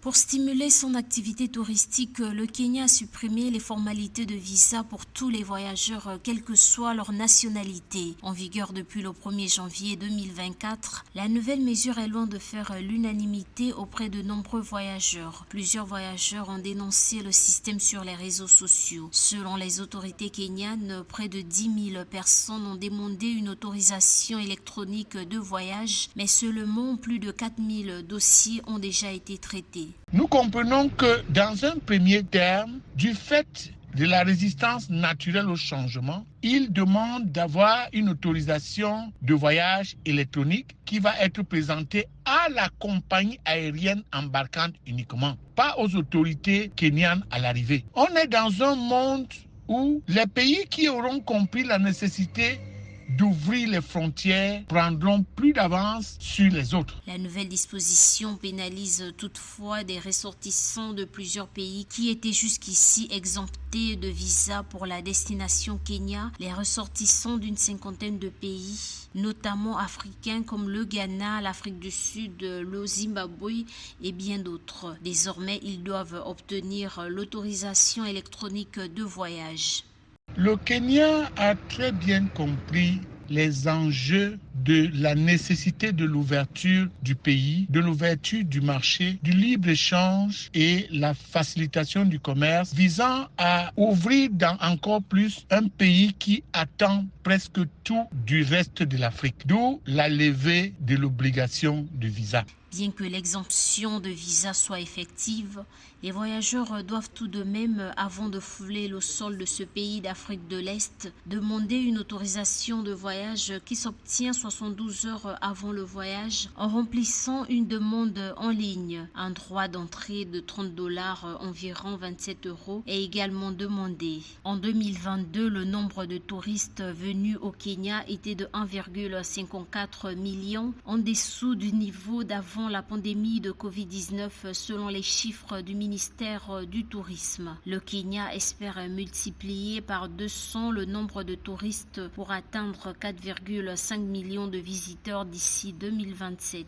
Pour stimuler son activité touristique, le Kenya a supprimé les formalités de visa pour tous les voyageurs, quelle que soit leur nationalité. En vigueur depuis le 1er janvier 2024, la nouvelle mesure est loin de faire l'unanimité auprès de nombreux voyageurs. Plusieurs voyageurs ont dénoncé le système sur les réseaux sociaux. Selon les autorités kenyanes, près de 10 000 personnes ont demandé une autorisation électronique de voyage, mais seulement plus de 4 000 dossiers ont déjà été traités. Nous comprenons que dans un premier terme, du fait de la résistance naturelle au changement, il demande d'avoir une autorisation de voyage électronique qui va être présentée à la compagnie aérienne embarquante uniquement, pas aux autorités kenyanes à l'arrivée. On est dans un monde où les pays qui auront compris la nécessité d'ouvrir les frontières prendront plus d'avance sur les autres. La nouvelle disposition pénalise toutefois des ressortissants de plusieurs pays qui étaient jusqu'ici exemptés de visa pour la destination Kenya, les ressortissants d'une cinquantaine de pays, notamment africains comme le Ghana, l'Afrique du Sud, le Zimbabwe et bien d'autres. Désormais, ils doivent obtenir l'autorisation électronique de voyage. Le Kenya a très bien compris les enjeux de la nécessité de l'ouverture du pays, de l'ouverture du marché, du libre-échange et la facilitation du commerce visant à ouvrir encore plus un pays qui attend presque tout du reste de l'Afrique, d'où la levée de l'obligation de visa. Bien que l'exemption de visa soit effective, les voyageurs doivent tout de même, avant de fouler le sol de ce pays d'Afrique de l'Est, demander une autorisation de voyage qui s'obtient 72 heures avant le voyage en remplissant une demande en ligne. Un droit d'entrée de $30, environ 27 € est également demandé. En 2022, le nombre de touristes venus au Kenya était de 1,54 million, en dessous du niveau d'avant la pandémie de Covid-19 selon les chiffres du ministère du Tourisme. Le Kenya espère multiplier par 200 le nombre de touristes pour atteindre 4,5 millions de visiteurs d'ici 2027.